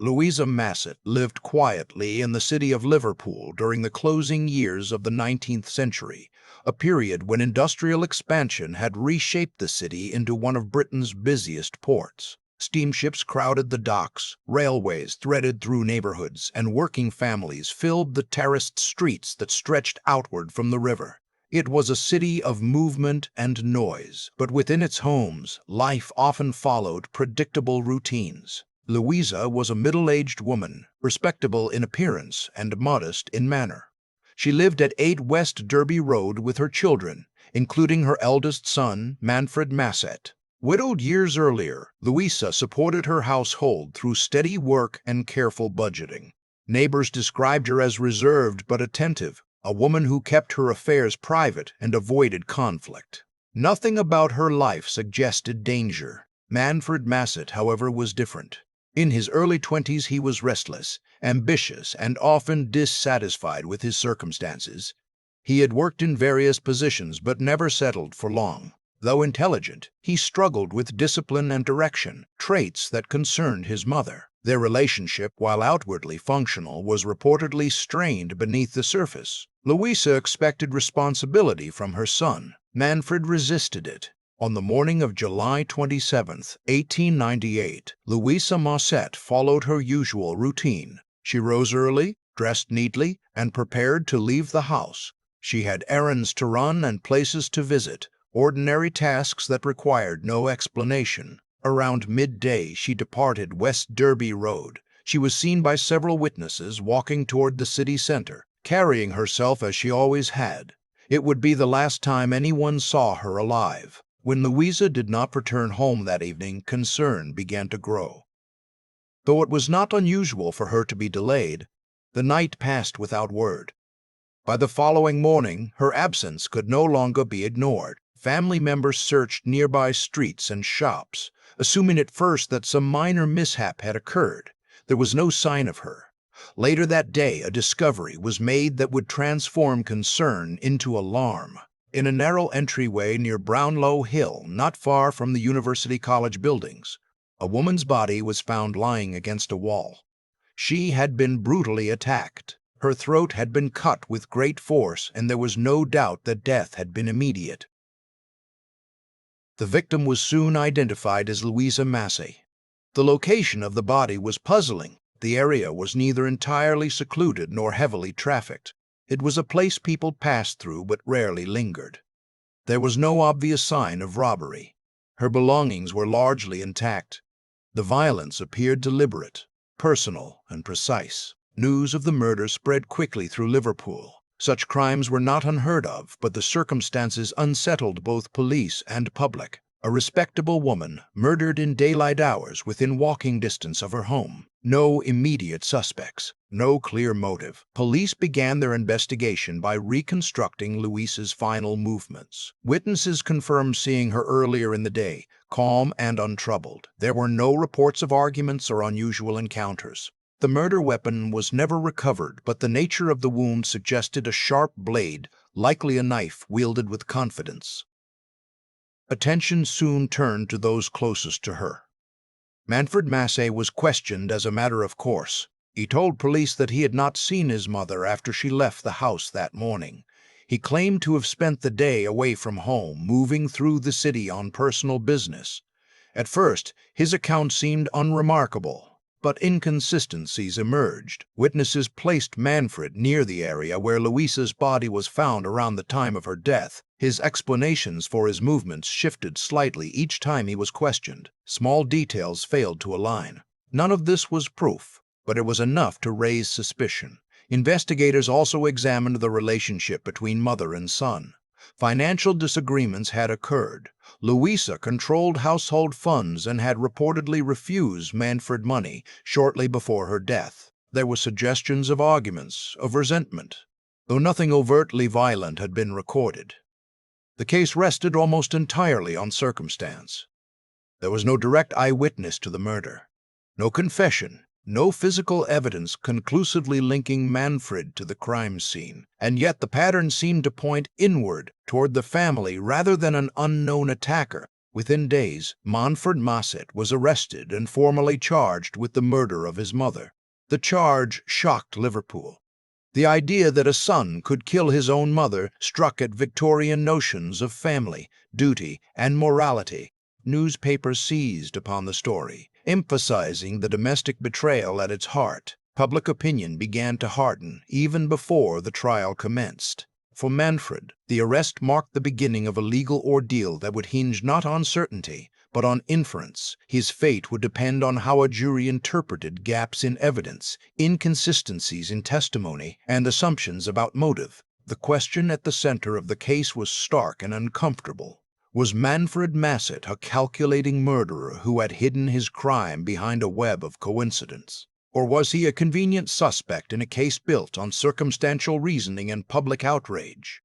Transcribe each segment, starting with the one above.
Louisa Masset lived quietly in the city of Liverpool during the closing years of the 19th century, a period when industrial expansion had reshaped the city into one of Britain's busiest ports. Steamships crowded the docks, railways threaded through neighborhoods, and working families filled the terraced streets that stretched outward from the river. It was a city of movement and noise, but within its homes, life often followed predictable routines. Louisa was a middle-aged woman, respectable in appearance and modest in manner. She lived at 8 West Derby Road with her children, including her eldest son, Manfred Masset. Widowed years earlier, Louisa supported her household through steady work and careful budgeting. Neighbors described her as reserved but attentive, a woman who kept her affairs private and avoided conflict. Nothing about her life suggested danger. Manfred Masset, however, was different. In his early 20s, he was restless, ambitious, and often dissatisfied with his circumstances. He had worked in various positions but never settled for long. Though intelligent, he struggled with discipline and direction, traits that concerned his mother. Their relationship, while outwardly functional, was reportedly strained beneath the surface. Louisa expected responsibility from her son. Manfred resisted it. On the morning of July 27, 1898, Louisa Masset followed her usual routine. She rose early, dressed neatly, and prepared to leave the house. She had errands to run and places to visit, ordinary tasks that required no explanation. Around midday, she departed West Derby Road. She was seen by several witnesses walking toward the city center, carrying herself as she always had. It would be the last time anyone saw her alive. When Louisa did not return home that evening, concern began to grow. Though it was not unusual for her to be delayed, the night passed without word. By the following morning, her absence could no longer be ignored. Family members searched nearby streets and shops, assuming at first that some minor mishap had occurred. There was no sign of her. Later that day, a discovery was made that would transform concern into alarm. In a narrow entryway near Brownlow Hill, not far from the University College buildings, a woman's body was found lying against a wall. She had been brutally attacked. Her throat had been cut with great force, and there was no doubt that death had been immediate. The victim was soon identified as Louisa Masset. The location of the body was puzzling. The area was neither entirely secluded nor heavily trafficked. It was a place people passed through but rarely lingered. There was no obvious sign of robbery. Her belongings were largely intact. The violence appeared deliberate, personal, and precise. News of the murder spread quickly through Liverpool. Such crimes were not unheard of, but the circumstances unsettled both police and public. A respectable woman murdered in daylight hours within walking distance of her home. No immediate suspects, no clear motive. Police began their investigation by reconstructing Louisa's final movements. Witnesses confirmed seeing her earlier in the day, calm and untroubled. There were no reports of arguments or unusual encounters. The murder weapon was never recovered, but the nature of the wound suggested a sharp blade, likely a knife wielded with confidence. Attention soon turned to those closest to her. Manfred Masset was questioned as a matter of course. He told police that he had not seen his mother after she left the house that morning. He claimed to have spent the day away from home, moving through the city on personal business. At first, his account seemed unremarkable, but inconsistencies emerged. Witnesses placed Manfred near the area where Louisa's body was found around the time of her death. His explanations for his movements shifted slightly each time he was questioned. Small details failed to align. None of this was proof, but it was enough to raise suspicion. Investigators also examined the relationship between mother and son. Financial disagreements had occurred. Louisa controlled household funds and had reportedly refused Manfred money shortly before her death. There were suggestions of arguments, of resentment, though nothing overtly violent had been recorded. The case rested almost entirely on circumstance. There was no direct eyewitness to the murder, no confession, no physical evidence conclusively linking Manfred to the crime scene, and yet the pattern seemed to point inward toward the family rather than an unknown attacker. Within days, Manfred Masset was arrested and formally charged with the murder of his mother. The charge shocked Liverpool. The idea that a son could kill his own mother struck at Victorian notions of family, duty, and morality. Newspapers seized upon the story, emphasizing the domestic betrayal at its heart. Public opinion began to harden even before the trial commenced. For Manfred, the arrest marked the beginning of a legal ordeal that would hinge not on certainty, but on inference. His fate would depend on how a jury interpreted gaps in evidence, inconsistencies in testimony, and assumptions about motive. The question at the center of the case was stark and uncomfortable. Was Manfred Masset a calculating murderer who had hidden his crime behind a web of coincidence? Or was he a convenient suspect in a case built on circumstantial reasoning and public outrage?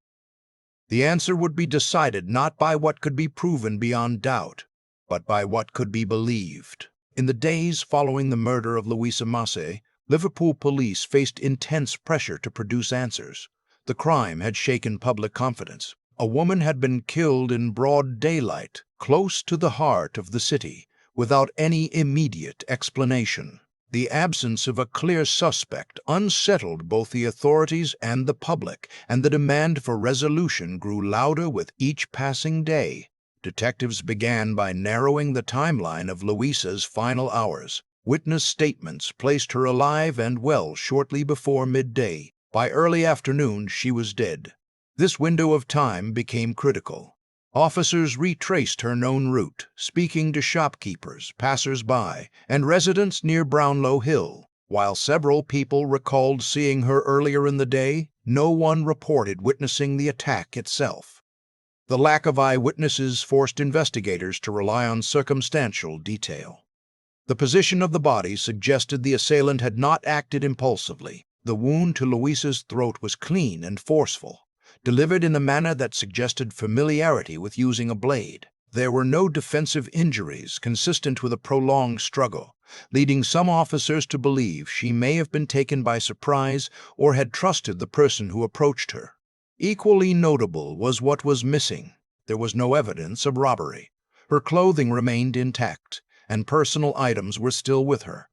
The answer would be decided not by what could be proven beyond doubt, but by what could be believed. In the days following the murder of Louisa Masset, Liverpool police faced intense pressure to produce answers. The crime had shaken public confidence. A woman had been killed in broad daylight, close to the heart of the city, without any immediate explanation. The absence of a clear suspect unsettled both the authorities and the public, and the demand for resolution grew louder with each passing day. Detectives began by narrowing the timeline of Louisa's final hours. Witness statements placed her alive and well shortly before midday. By early afternoon, she was dead. This window of time became critical. Officers retraced her known route, speaking to shopkeepers, passers-by, and residents near Brownlow Hill. While several people recalled seeing her earlier in the day, no one reported witnessing the attack itself. The lack of eyewitnesses forced investigators to rely on circumstantial detail. The position of the body suggested the assailant had not acted impulsively. The wound to Louisa's throat was clean and forceful, delivered in a manner that suggested familiarity with using a blade. There were no defensive injuries consistent with a prolonged struggle, leading some officers to believe she may have been taken by surprise or had trusted the person who approached her. Equally notable was what was missing. There was no evidence of robbery. Her clothing remained intact, and personal items were still with her.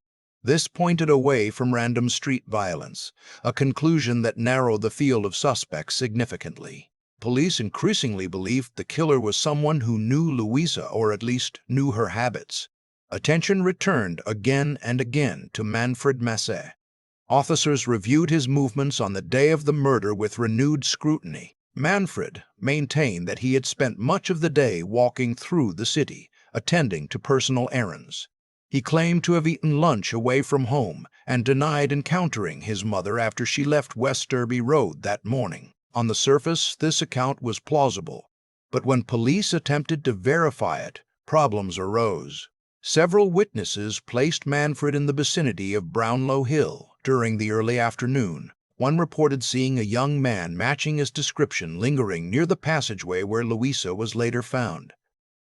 This pointed away from random street violence, a conclusion that narrowed the field of suspects significantly. Police increasingly believed the killer was someone who knew Louisa, or at least knew her habits. Attention returned again and again to Manfred Masset. Officers reviewed his movements on the day of the murder with renewed scrutiny. Manfred maintained that he had spent much of the day walking through the city, attending to personal errands. He claimed to have eaten lunch away from home and denied encountering his mother after she left West Derby Road that morning. On the surface, this account was plausible, but when police attempted to verify it, problems arose. Several witnesses placed Manfred in the vicinity of Brownlow Hill during the early afternoon. One reported seeing a young man matching his description lingering near the passageway where Louisa was later found.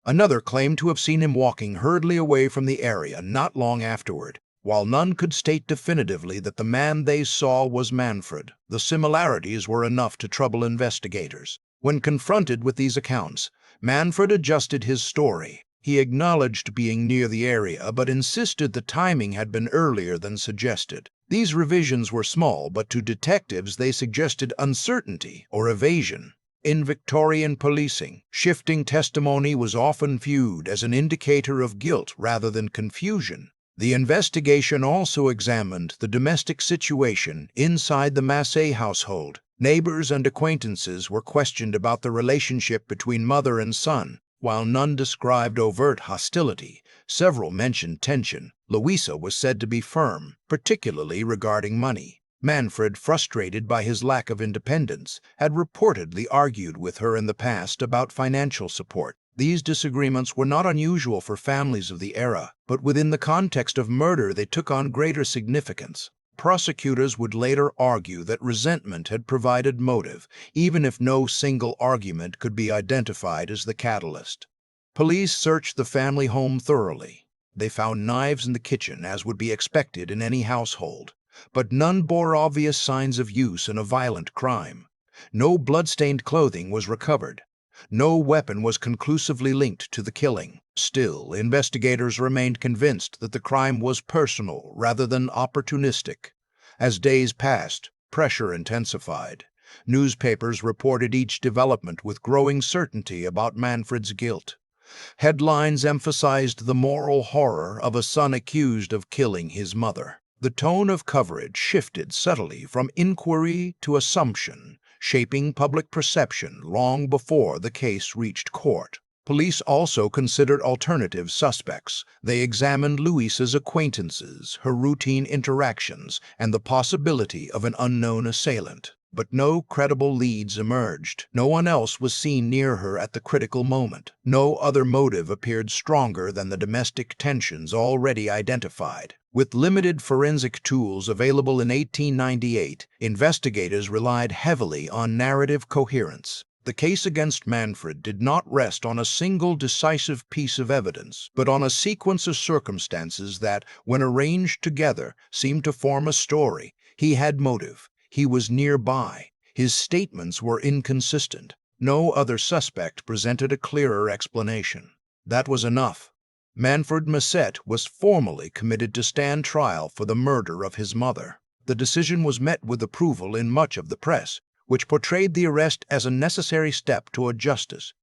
Another claimed to have seen him walking hurriedly away from the area not long afterward. While none could state definitively that the man they saw was Manfred, the similarities were enough to trouble investigators. When confronted with these accounts, Manfred adjusted his story. He acknowledged being near the area, but insisted the timing had been earlier than suggested. These revisions were small, but to detectives they suggested uncertainty or evasion. In Victorian policing, shifting testimony was often viewed as an indicator of guilt rather than confusion. The investigation also examined the domestic situation inside the Masset household. Neighbors and acquaintances were questioned about the relationship between mother and son. While none described overt hostility, several mentioned tension. Louisa was said to be firm, particularly regarding money. Manfred, frustrated by his lack of independence, had reportedly argued with her in the past about financial support. These disagreements were not unusual for families of the era, but within the context of murder they took on greater significance. Prosecutors would later argue that resentment had provided motive, even if no single argument could be identified as the catalyst. Police searched the family home thoroughly. They found knives in the kitchen, as would be expected in any household, but none bore obvious signs of use in a violent crime. No blood-stained clothing was recovered. No weapon was conclusively linked to the killing. Still, investigators remained convinced that the crime was personal rather than opportunistic. As days passed, pressure intensified. Newspapers reported each development with growing certainty about Manfred's guilt. Headlines emphasized the moral horror of a son accused of killing his mother. The tone of coverage shifted subtly from inquiry to assumption, shaping public perception long before the case reached court. Police also considered alternative suspects. They examined Louisa's acquaintances, her routine interactions, and the possibility of an unknown assailant. But no credible leads emerged. No one else was seen near her at the critical moment. No other motive appeared stronger than the domestic tensions already identified. With limited forensic tools available in 1898, investigators relied heavily on narrative coherence. The case against Manfred did not rest on a single decisive piece of evidence, but on a sequence of circumstances that, when arranged together, seemed to form a story. He had motive. He was nearby. His statements were inconsistent. No other suspect presented a clearer explanation. That was enough. Manfred Masset was formally committed to stand trial for the murder of his mother. The decision was met with approval in much of the press, which portrayed the arrest as a necessary step toward justice.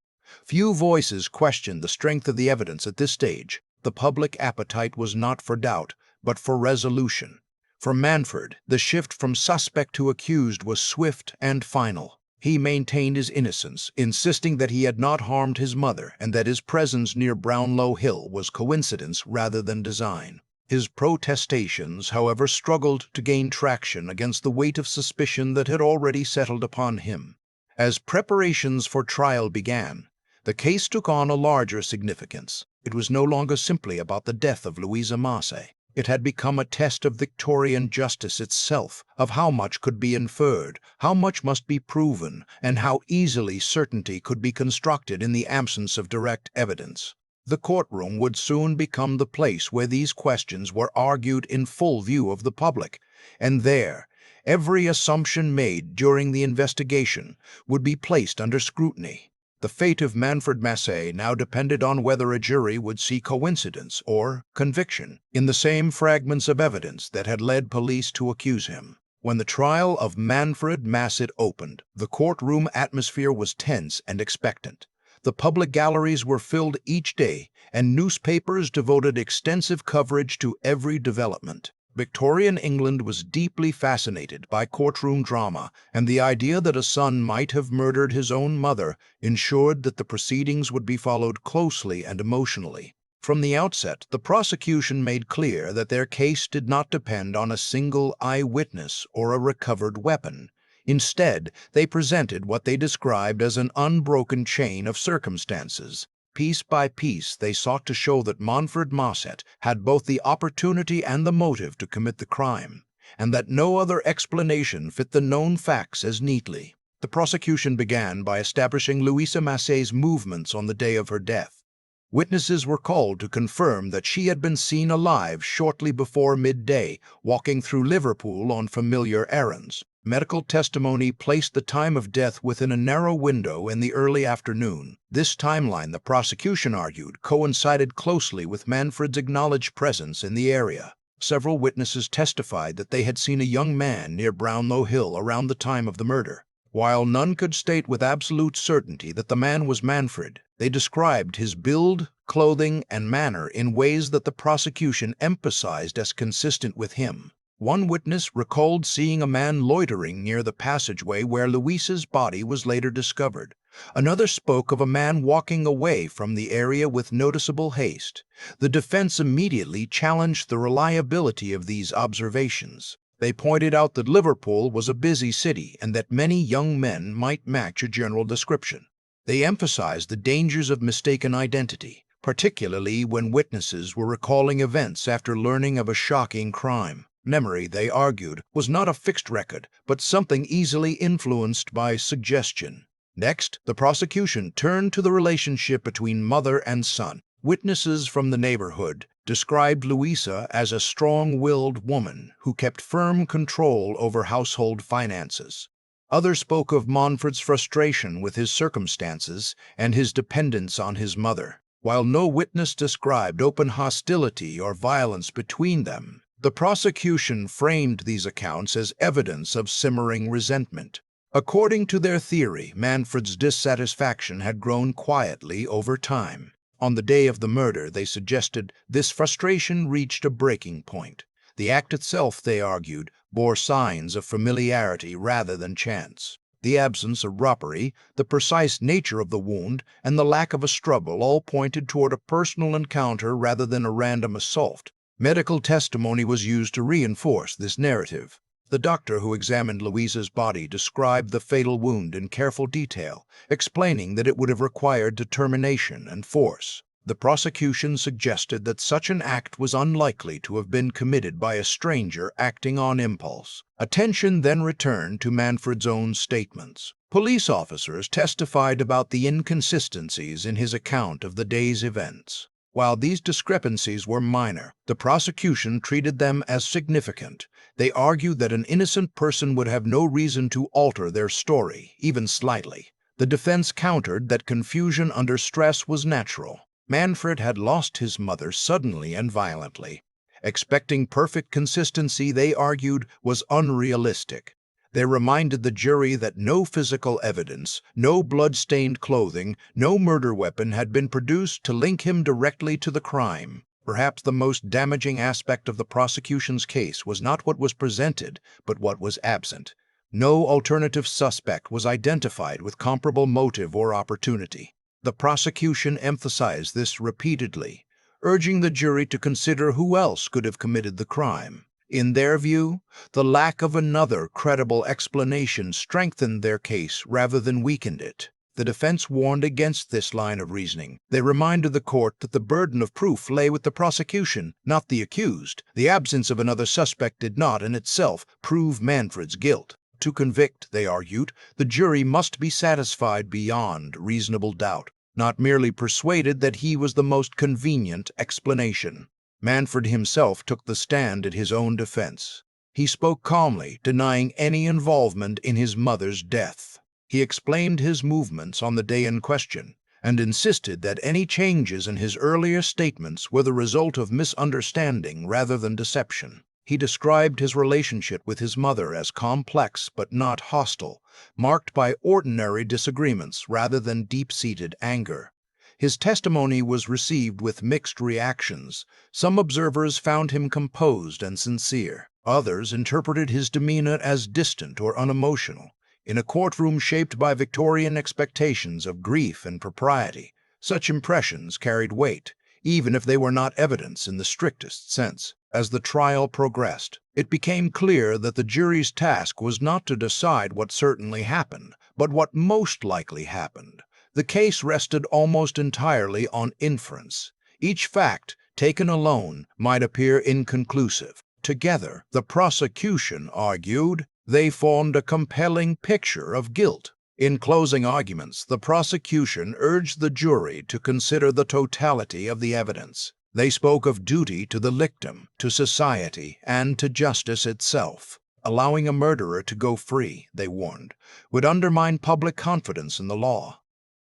Few voices questioned the strength of the evidence at this stage. The public appetite was not for doubt, but for resolution. For Manfred, the shift from suspect to accused was swift and final. He maintained his innocence, insisting that he had not harmed his mother and that his presence near Brownlow Hill was coincidence rather than design. His protestations, however, struggled to gain traction against the weight of suspicion that had already settled upon him. As preparations for trial began, the case took on a larger significance. It was no longer simply about the death of Louisa Masset. It had become a test of Victorian justice itself, of how much could be inferred, how much must be proven, and how easily certainty could be constructed in the absence of direct evidence. The courtroom would soon become the place where these questions were argued in full view of the public, and there, every assumption made during the investigation would be placed under scrutiny. The fate of Manfred Masset now depended on whether a jury would see coincidence or conviction in the same fragments of evidence that had led police to accuse him. When the trial of Manfred Masset opened, the courtroom atmosphere was tense and expectant. The public galleries were filled each day, and newspapers devoted extensive coverage to every development. Victorian England was deeply fascinated by courtroom drama, and the idea that a son might have murdered his own mother ensured that the proceedings would be followed closely and emotionally. From the outset, the prosecution made clear that their case did not depend on a single eyewitness or a recovered weapon. Instead, they presented what they described as an unbroken chain of circumstances. Piece by piece, they sought to show that Manfred Masset had both the opportunity and the motive to commit the crime, and that no other explanation fit the known facts as neatly. The prosecution began by establishing Louisa Masset's movements on the day of her death. Witnesses were called to confirm that she had been seen alive shortly before midday, walking through Liverpool on familiar errands. Medical testimony placed the time of death within a narrow window in the early afternoon. This timeline, the prosecution argued, coincided closely with Manfred's acknowledged presence in the area. Several witnesses testified that they had seen a young man near Brownlow Hill around the time of the murder. While none could state with absolute certainty that the man was Manfred, they described his build, clothing, and manner in ways that the prosecution emphasized as consistent with him. One witness recalled seeing a man loitering near the passageway where Louisa's body was later discovered. Another spoke of a man walking away from the area with noticeable haste. The defense immediately challenged the reliability of these observations. They pointed out that Liverpool was a busy city and that many young men might match a general description. They emphasized the dangers of mistaken identity, particularly when witnesses were recalling events after learning of a shocking crime. Memory, they argued, was not a fixed record, but something easily influenced by suggestion. Next, the prosecution turned to the relationship between mother and son. Witnesses from the neighborhood described Louisa as a strong-willed woman who kept firm control over household finances. Others spoke of Manfred's frustration with his circumstances and his dependence on his mother. While no witness described open hostility or violence between them, the prosecution framed these accounts as evidence of simmering resentment. According to their theory, Manfred's dissatisfaction had grown quietly over time. On the day of the murder, they suggested, this frustration reached a breaking point. The act itself, they argued, bore signs of familiarity rather than chance. The absence of robbery, the precise nature of the wound, and the lack of a struggle all pointed toward a personal encounter rather than a random assault. Medical testimony was used to reinforce this narrative. The doctor who examined Louisa's body described the fatal wound in careful detail, explaining that it would have required determination and force. The prosecution suggested that such an act was unlikely to have been committed by a stranger acting on impulse. Attention then returned to Manfred's own statements. Police officers testified about the inconsistencies in his account of the day's events. While these discrepancies were minor, the prosecution treated them as significant. They argued that an innocent person would have no reason to alter their story, even slightly. The defense countered that confusion under stress was natural. Manfred had lost his mother suddenly and violently. Expecting perfect consistency, they argued, was unrealistic. They reminded the jury that no physical evidence, no blood-stained clothing, no murder weapon had been produced to link him directly to the crime. Perhaps the most damaging aspect of the prosecution's case was not what was presented, but what was absent. No alternative suspect was identified with comparable motive or opportunity. The prosecution emphasized this repeatedly, urging the jury to consider who else could have committed the crime. In their view, the lack of another credible explanation strengthened their case rather than weakened it. The defense warned against this line of reasoning. They reminded the court that the burden of proof lay with the prosecution, not the accused. The absence of another suspect did not, in itself, prove Manfred's guilt. To convict, they argued, the jury must be satisfied beyond reasonable doubt, not merely persuaded that he was the most convenient explanation. Manfred himself took the stand in his own defense. He spoke calmly, denying any involvement in his mother's death. He explained his movements on the day in question, and insisted that any changes in his earlier statements were the result of misunderstanding rather than deception. He described his relationship with his mother as complex but not hostile, marked by ordinary disagreements rather than deep-seated anger. His testimony was received with mixed reactions. Some observers found him composed and sincere. Others interpreted his demeanor as distant or unemotional. In a courtroom shaped by Victorian expectations of grief and propriety, such impressions carried weight, even if they were not evidence in the strictest sense. As the trial progressed, it became clear that the jury's task was not to decide what certainly happened, but what most likely happened. The case rested almost entirely on inference. Each fact, taken alone, might appear inconclusive. Together, the prosecution argued, they formed a compelling picture of guilt. In closing arguments, the prosecution urged the jury to consider the totality of the evidence. They spoke of duty to the victim, to society, and to justice itself. Allowing a murderer to go free, they warned, would undermine public confidence in the law.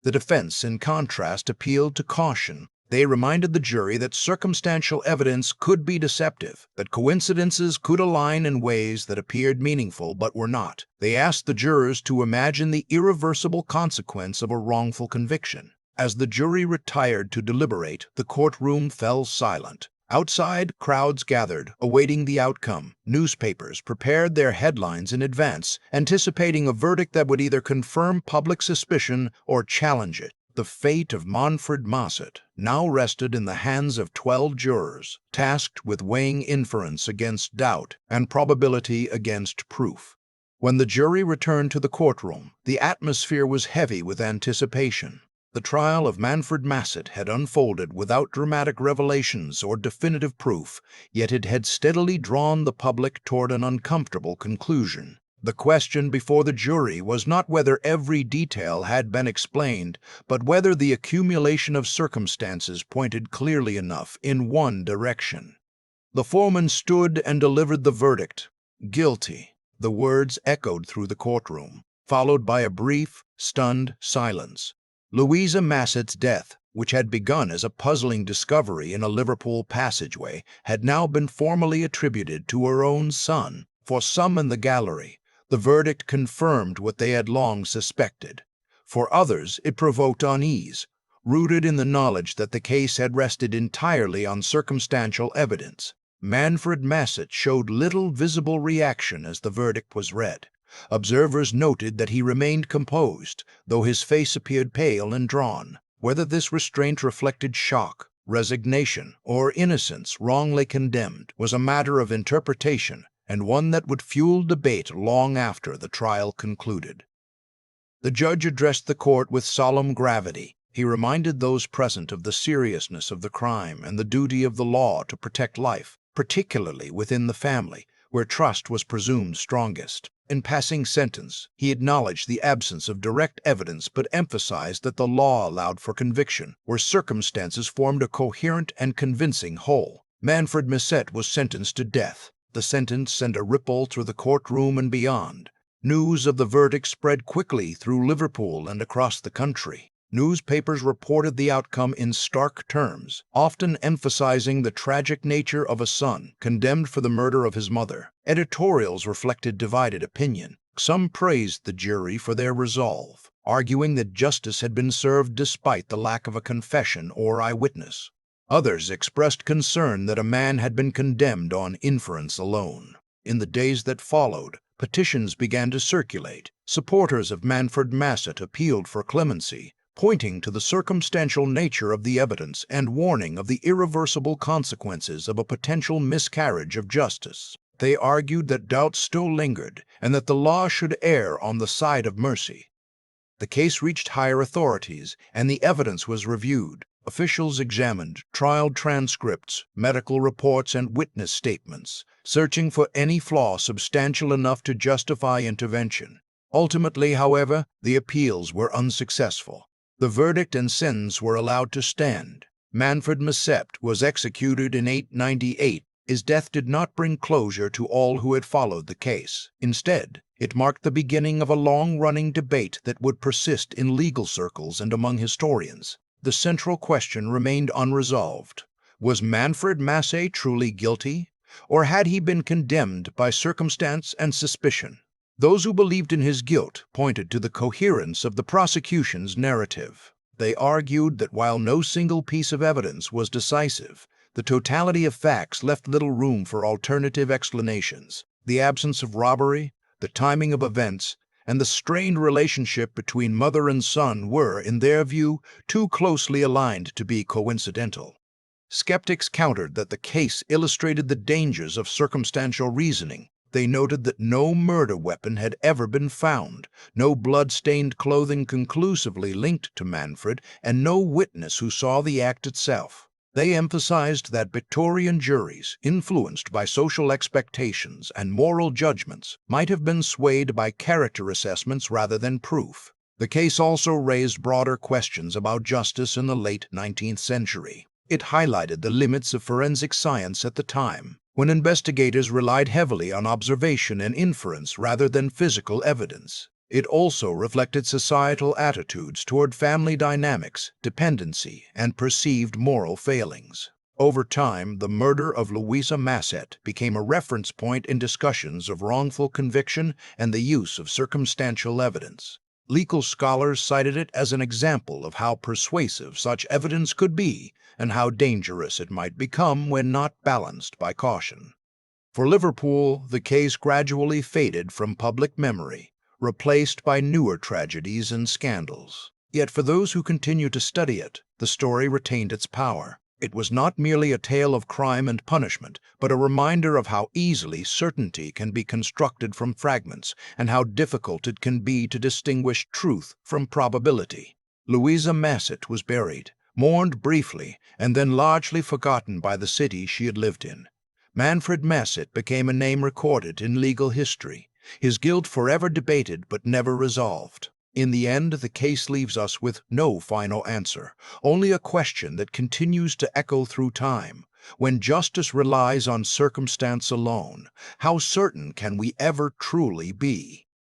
The defense, in contrast, appealed to caution. They reminded the jury that circumstantial evidence could be deceptive, that coincidences could align in ways that appeared meaningful but were not. They asked the jurors to imagine the irreversible consequence of a wrongful conviction. As the jury retired to deliberate, the courtroom fell silent. Outside, crowds gathered, awaiting the outcome. Newspapers prepared their headlines in advance, anticipating a verdict that would either confirm public suspicion or challenge it. The fate of Manfred Masset now rested in the hands of 12 jurors, tasked with weighing inference against doubt and probability against proof. When the jury returned to the courtroom, the atmosphere was heavy with anticipation. The trial of Manfred Masset had unfolded without dramatic revelations or definitive proof, yet it had steadily drawn the public toward an uncomfortable conclusion. The question before the jury was not whether every detail had been explained, but whether the accumulation of circumstances pointed clearly enough in one direction. The foreman stood and delivered the verdict. Guilty. The words echoed through the courtroom. followed by a brief, stunned silence. Louisa Masset's death, which had begun as a puzzling discovery in a Liverpool passageway, had now been formally attributed to her own son. For some in the gallery, the verdict confirmed what they had long suspected. For others, it provoked unease, rooted in the knowledge that the case had rested entirely on circumstantial evidence. Manfred Masset showed little visible reaction as the verdict was read. Observers noted that he remained composed, though his face appeared pale and drawn. Whether this restraint reflected shock, resignation, or innocence wrongly condemned was a matter of interpretation, and one that would fuel debate long after the trial concluded. The judge addressed the court with solemn gravity. He reminded those present of the seriousness of the crime and the duty of the law to protect life, particularly within the family, where trust was presumed strongest. In passing sentence, he acknowledged the absence of direct evidence but emphasized that the law allowed for conviction where circumstances formed a coherent and convincing whole. Manfred Masset was sentenced to death. The sentence sent a ripple through the courtroom and beyond. News of the verdict spread quickly through Liverpool and across the country. Newspapers reported the outcome in stark terms, often emphasizing the tragic nature of a son condemned for the murder of his mother. Editorials reflected divided opinion. Some praised the jury for their resolve, arguing that justice had been served despite the lack of a confession or eyewitness. Others expressed concern that a man had been condemned on inference alone. In the days that followed, petitions began to circulate. Supporters of Manfred Masset appealed for clemency, pointing to the circumstantial nature of the evidence and warning of the irreversible consequences of a potential miscarriage of justice. They argued that doubts still lingered and that the law should err on the side of mercy. The case reached higher authorities, and the evidence was reviewed. Officials examined trial transcripts, medical reports, and witness statements, searching for any flaw substantial enough to justify intervention. Ultimately, however, the appeals were unsuccessful. The verdict and sentence were allowed to stand. Manfred Masset was executed in 898. His death did not bring closure to all who had followed the case. Instead, it marked the beginning of a long-running debate that would persist in legal circles and among historians. The central question remained unresolved. Was Manfred Masset truly guilty, or had he been condemned by circumstance and suspicion? Those who believed in his guilt pointed to the coherence of the prosecution's narrative. They argued that while no single piece of evidence was decisive, the totality of facts left little room for alternative explanations. The absence of robbery, the timing of events, and the strained relationship between mother and son were, in their view, too closely aligned to be coincidental. Skeptics countered that the case illustrated the dangers of circumstantial reasoning. They noted that no murder weapon had ever been found, no blood-stained clothing conclusively linked to Manfred, and no witness who saw the act itself. They emphasized that Victorian juries, influenced by social expectations and moral judgments, might have been swayed by character assessments rather than proof. The case also raised broader questions about justice in the late 19th century. It highlighted the limits of forensic science at the time, when investigators relied heavily on observation and inference rather than physical evidence. It also reflected societal attitudes toward family dynamics, dependency, and perceived moral failings. Over time, the murder of Louisa Masset became a reference point in discussions of wrongful conviction and the use of circumstantial evidence. Legal scholars cited it as an example of how persuasive such evidence could be and how dangerous it might become when not balanced by caution. For Liverpool, the case gradually faded from public memory, replaced by newer tragedies and scandals. Yet for those who continue to study it, the story retained its power. It was not merely a tale of crime and punishment, but a reminder of how easily certainty can be constructed from fragments and how difficult it can be to distinguish truth from probability. Louisa Masset was buried, mourned briefly, and then largely forgotten by the city she had lived in. Manfred Masset became a name recorded in legal history, his guilt forever debated but never resolved. In the end, the case leaves us with no final answer, only a question that continues to echo through time. When justice relies on circumstance alone, how certain can we ever truly be?